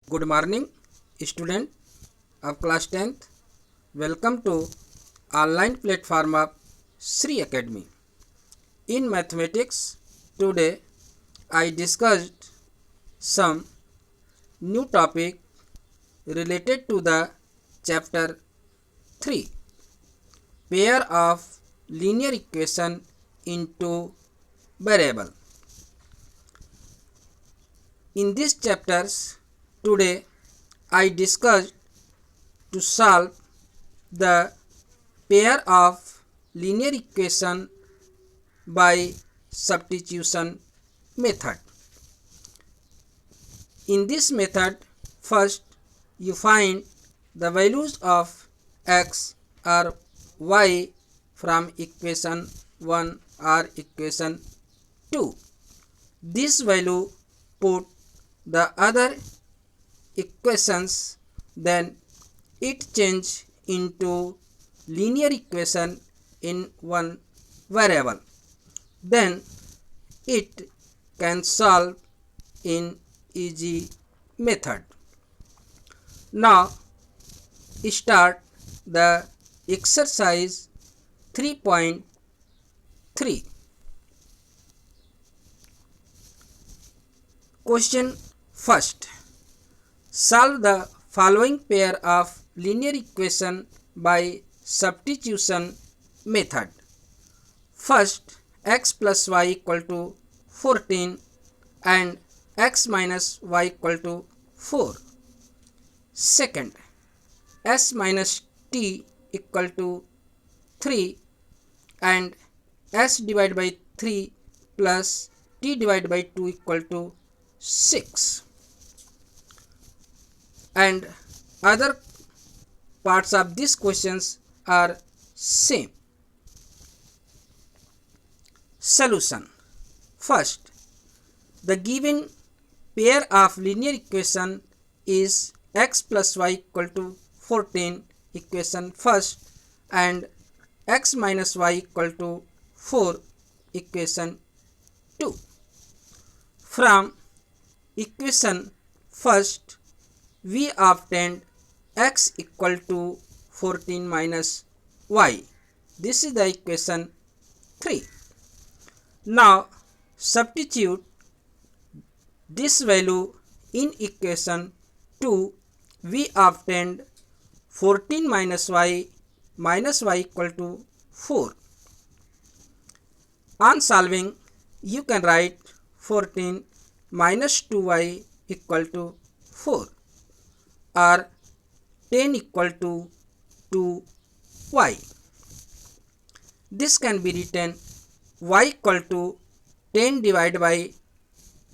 Good morning, student of class 10th. Welcome to online platform of Sri Academy. In mathematics, today I discussed some new topic related to the chapter 3, pair of linear equation into variable. In these chapters, today I discussed to solve the pair of linear equation by substitution method. In this method, first you find the values of x or y from equation 1 or equation 2. This value put the other equations, then it change into linear equation in one variable. Then it can solve in easy method. Now start the exercise 3.3. Question first. Solve the following pair of linear equation by substitution method. First, x plus y equal to 14 and x minus y equal to 4. Second, s minus t equal to 3 and s divided by 3 plus t divided by 2 equal to 6. And other parts of these questions are same. Solution. First, the given pair of linear equation is x plus y equal to 14 equation first and x minus y equal to 4 equation 2. From equation first, we obtained x equal to 14 minus y. This is the equation 3. Now substitute this value in equation 2. We obtained 14 minus y equal to 4. On solving, you can write 14 minus 2y equal to 4 or 10 equal to 2y. This can be written y equal to 10 divided by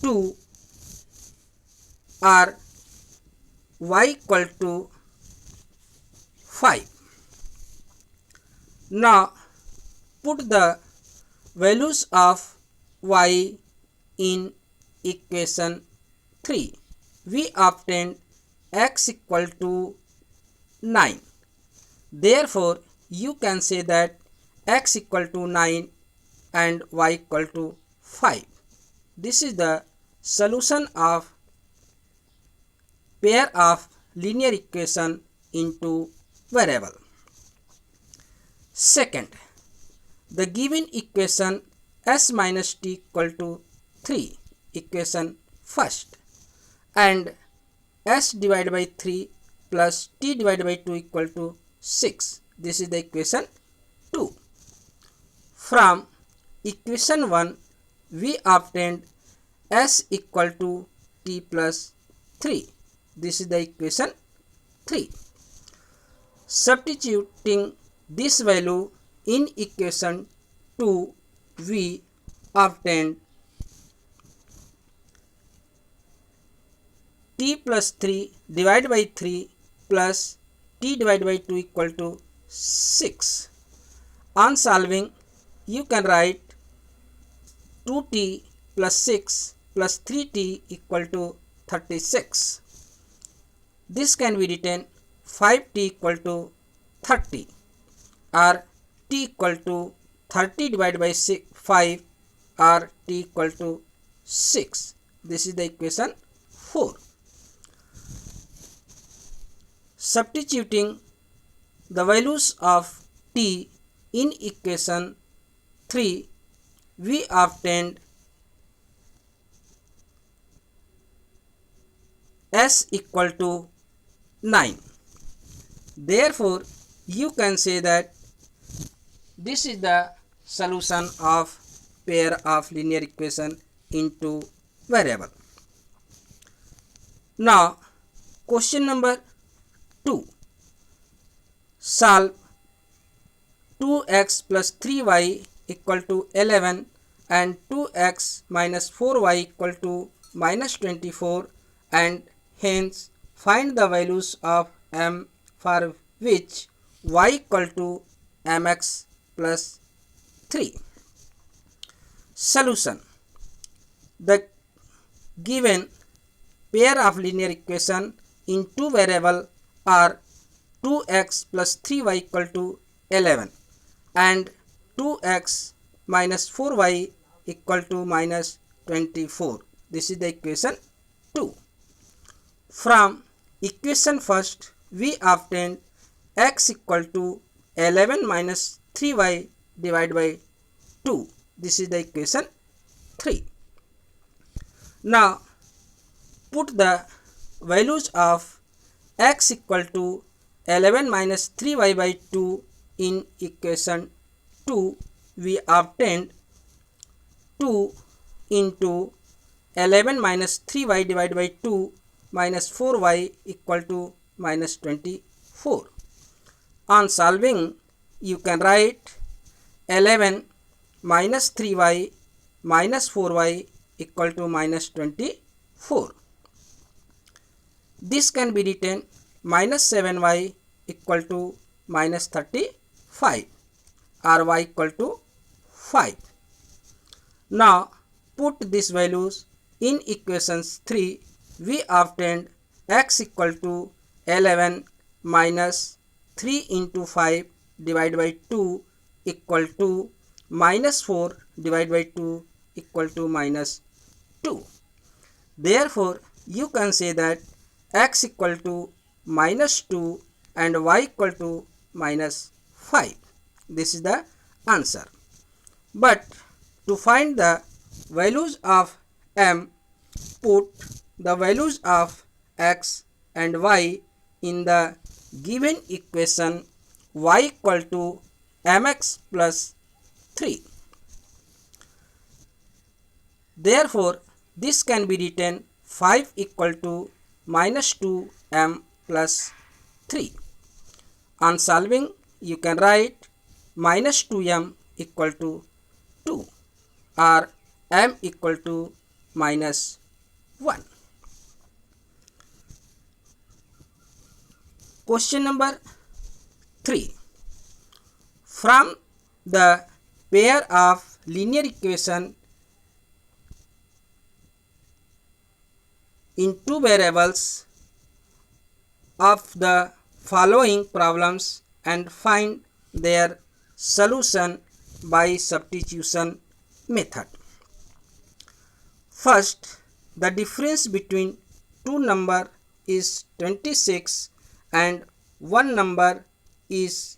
2 or y equal to 5. Now put the values of y in equation 3. We obtained x equal to 9. Therefore, you can say that x equal to 9 and y equal to 5. This is the solution of pair of linear equation into variable. Second, the given equation s minus t equal to 3 equation first and s divided by 3 plus t divided by 2 equal to 6. This is the equation 2. From equation 1, we obtained s equal to t plus 3. This is the equation 3. Substituting this value in equation 2, we obtained t plus 3 divided by 3 plus t divided by 2 equal to 6. On solving, you can write 2t plus 6 plus 3t equal to 36. This can be written 5t equal to 30 or t equal to 30 divided by 5 or t equal to 6. This is the equation 4. substituting the values of t in equation 3, we obtained s equal to 9. Therefore, you can say that this is the solution of pair of linear equation into variable. Now, question number 2. Solve 2x plus 3y equal to 11 and 2x minus 4y equal to minus 24, and hence find the values of m for which y equal to mx plus 3. Solution. The given pair of linear equation in two variable are 2x plus 3y equal to 11 and 2x minus 4y equal to minus 24. This is the equation 2. From equation first, we obtained x equal to 11 minus 3y divided by 2. This is the equation 3. Now, put the values of x equal to 11 minus 3y by 2 in equation 2. We obtained 2 into 11 minus 3y divided by 2 minus 4y equal to minus 24. On solving, you can write 11 minus 3y minus 4y equal to minus 24. This can be written minus 7y equal to minus 35 or y equal to 5. Now, put these values in equations 3. We obtained x equal to 11 minus 3 into 5 divided by 2 equal to minus 4 divided by 2 equal to minus 2. Therefore, you can say that x equal to minus 2 and y equal to minus 5. This is the answer. But to find the values of m, put the values of x and y in the given equation y equal to mx plus 3. Therefore, this can be written 5 equal to minus 2m plus 3. On solving, you can write minus 2m equal to 2 or m equal to minus 1. Question number 3. From the pair of linear equation in two variables of the following problems and find their solution by substitution method. First, the difference between two numbers is 26 and one number is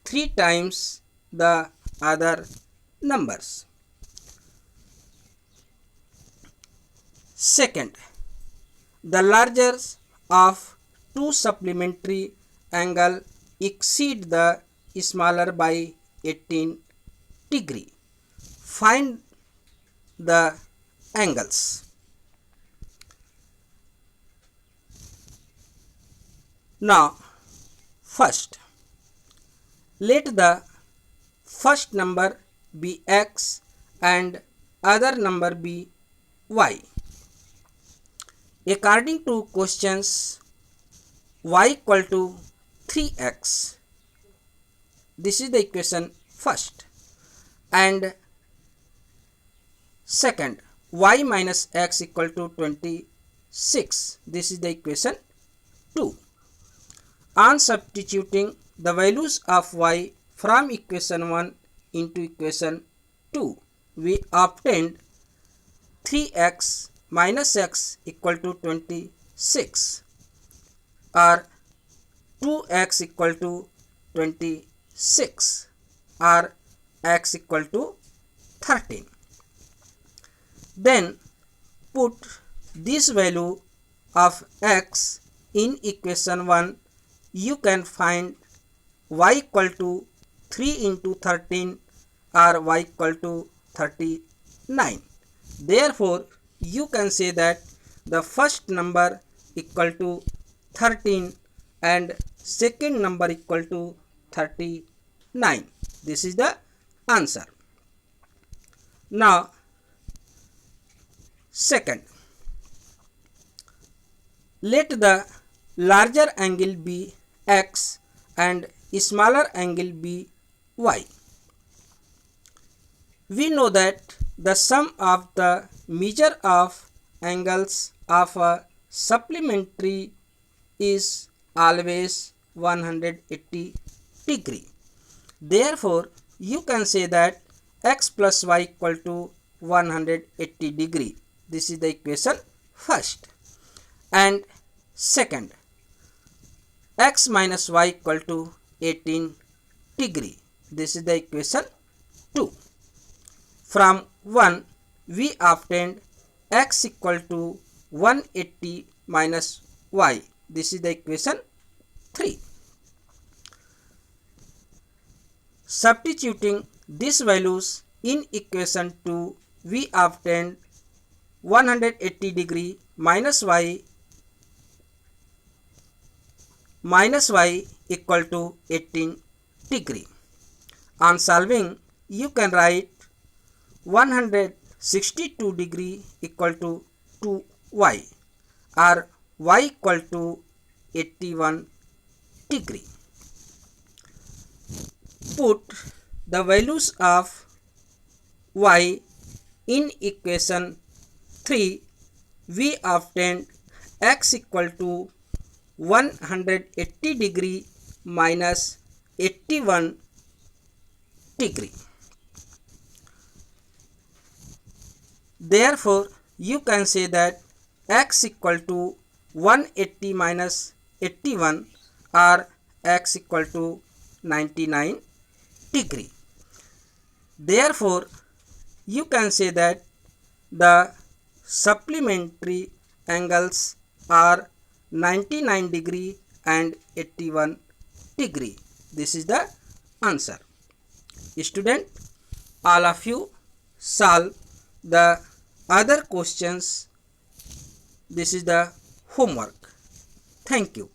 3 times the other numbers. Second, the larger of two supplementary angle exceed the smaller by 18 degree. Find the angles. Now, first, let the first number be x and other number be y. According to questions, y equal to 3x. This is the equation first. And second, y minus x equal to 26. This is the equation 2. On substituting the values of y from equation 1 into equation 2, we obtained 3x minus x equal to 26 or 2x equal to 26 or x equal to 13. Then put this value of x in equation 1. You can find y equal to 3 into 13 or y equal to 39. Therefore, you can say that the first number equal to 13 and second number equal to 39. This is the answer. Now, second, let the larger angle be x and smaller angle be y. We know that the sum of the measure of angles of a supplementary is always 180 degree. Therefore, you can say that x plus y equal to 180 degree. This is the equation first. And second, x minus y equal to 18 degree. This is the equation 2. From 1, we obtained x equal to 180 minus y. This is the equation 3. Substituting these values in equation 2, we obtained 180 degree minus y equal to 18 degree. On solving, you can write 162 degree equal to 2y or y equal to 81 degree. Put the values of y in equation 3. We obtained x equal to 180 degree minus 81 degree. Therefore, you can say that x equal to 180 minus 81 or x equal to 99 degree. Therefore, you can say that the supplementary angles are 99 degree and 81 degree. This is the answer. Student, all of you solve the other questions. This is the homework. Thank you.